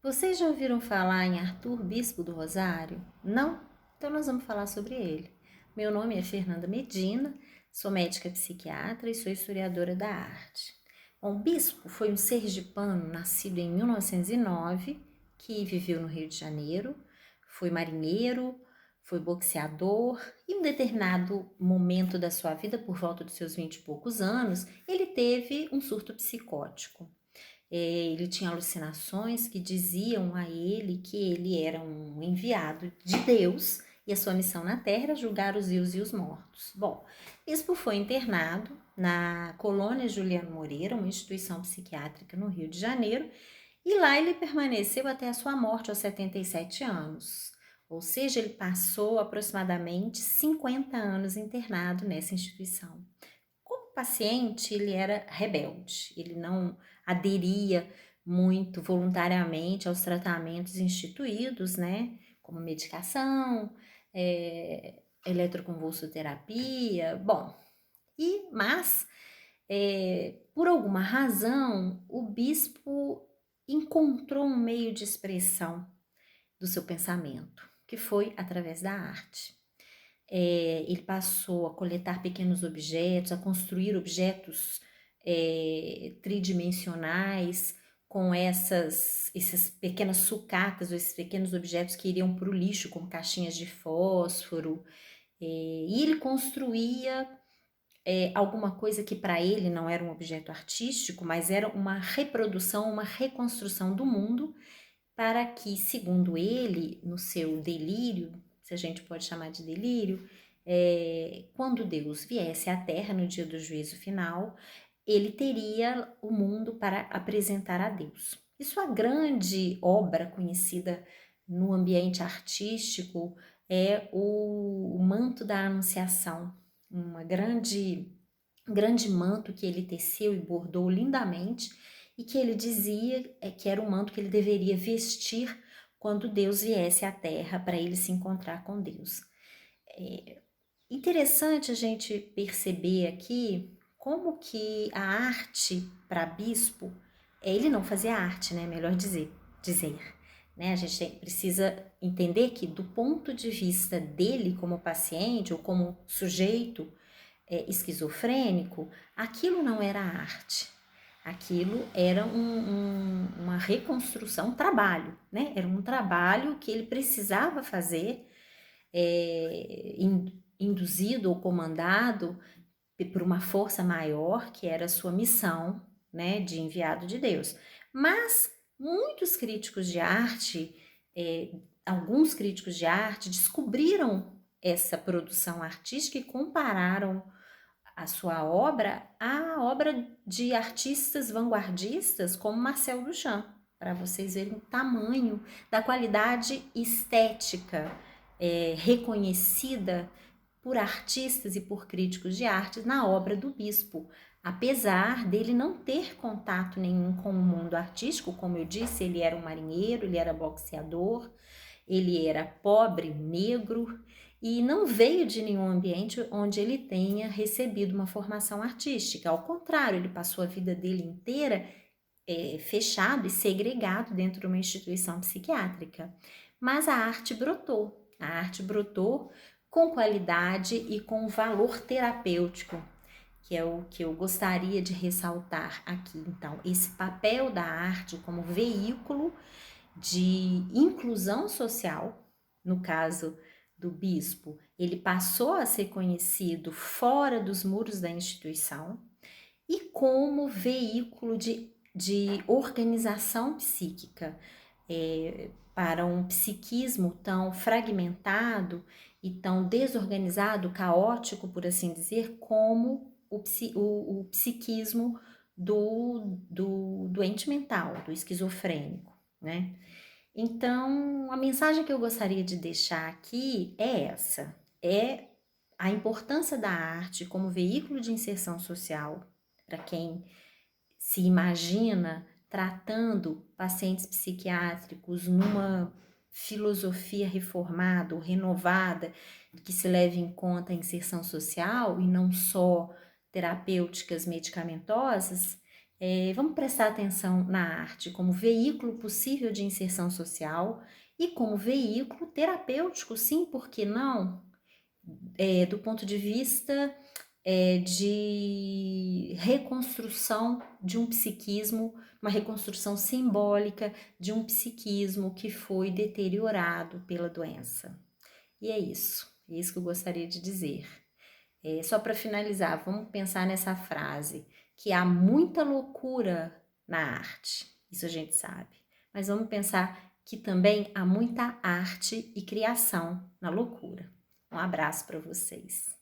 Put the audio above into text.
Vocês já ouviram falar em Arthur Bispo do Rosário? Não? Então nós vamos falar sobre ele. Meu nome é Fernanda Medina, sou médica psiquiatra e sou historiadora da arte. Bom, Bispo foi um sergipano nascido em 1909, que viveu no Rio de Janeiro, foi marinheiro, foi boxeador e em um determinado momento da sua vida, por volta dos seus 20 e poucos anos, ele teve um surto psicótico. Ele tinha alucinações que diziam a ele que ele era um enviado de Deus e a sua missão na Terra era julgar os vivos e os mortos. Bom, Bispo foi internado na Colônia Juliano Moreira, uma instituição psiquiátrica no Rio de Janeiro, e lá ele permaneceu até a sua morte aos 77 anos. Ou seja, ele passou aproximadamente 50 anos internado nessa instituição. Como paciente, ele era rebelde, ele não aderia muito voluntariamente aos tratamentos instituídos, né? Como medicação, eletroconvulsoterapia, bom. Mas, por alguma razão, o bispo encontrou um meio de expressão do seu pensamento, que foi através da arte. Ele passou a coletar pequenos objetos, a construir objetos tridimensionais com essas pequenas sucatas, ou esses pequenos objetos que iriam para o lixo, como caixinhas de fósforo. E ele construía alguma coisa que para ele não era um objeto artístico, mas era uma reprodução, uma reconstrução do mundo, para que, segundo ele, no seu delírio, se a gente pode chamar de delírio, quando Deus viesse à Terra no dia do juízo final, ele teria o mundo para apresentar a Deus. E sua grande obra conhecida no ambiente artístico é o Manto da Anunciação, uma grande manto que ele teceu e bordou lindamente e que ele dizia que era o manto que ele deveria vestir quando Deus viesse à Terra para ele se encontrar com Deus. É interessante a gente perceber aqui como que a arte para bispo, ele não fazia arte, né? Melhor dizer, né? A gente precisa entender que do ponto de vista dele como paciente ou como sujeito esquizofrênico, aquilo não era arte. Aquilo era uma reconstrução, um trabalho, né? Era um trabalho que ele precisava fazer, induzido ou comandado por uma força maior, que era a sua missão, né, de enviado de Deus. Mas muitos críticos de arte, alguns críticos de arte, descobriram essa produção artística e compararam a sua obra à obra de artistas vanguardistas como Marcel Duchamp, para vocês verem o tamanho da qualidade estética reconhecida por artistas e por críticos de arte na obra do bispo. Apesar dele não ter contato nenhum com o mundo artístico, como eu disse, ele era um marinheiro, ele era boxeador, ele era pobre, negro e não veio de nenhum ambiente onde ele tenha recebido uma formação artística. Ao contrário, ele passou a vida dele inteira fechado e segregado dentro de uma instituição psiquiátrica. Mas a arte brotou com qualidade e com valor terapêutico, que é o que eu gostaria de ressaltar aqui. Então, esse papel da arte como veículo de inclusão social, no caso do bispo, ele passou a ser conhecido fora dos muros da instituição e como veículo de organização psíquica, para um psiquismo tão fragmentado e tão desorganizado, caótico, por assim dizer, como o psiquismo do doente mental, do esquizofrênico, né? Então, a mensagem que eu gostaria de deixar aqui é essa: é a importância da arte como veículo de inserção social para quem se imagina tratando pacientes psiquiátricos numa filosofia reformada ou renovada que se leve em conta a inserção social e não só terapêuticas medicamentosas, Vamos prestar atenção na arte como veículo possível de inserção social e como veículo terapêutico, sim, por que não? Do ponto de vista de reconstrução de um psiquismo, uma reconstrução simbólica de um psiquismo que foi deteriorado pela doença. E é isso que eu gostaria de dizer. Só para finalizar, vamos pensar nessa frase, que há muita loucura na arte, isso a gente sabe, mas vamos pensar que também há muita arte e criação na loucura. Um abraço para vocês.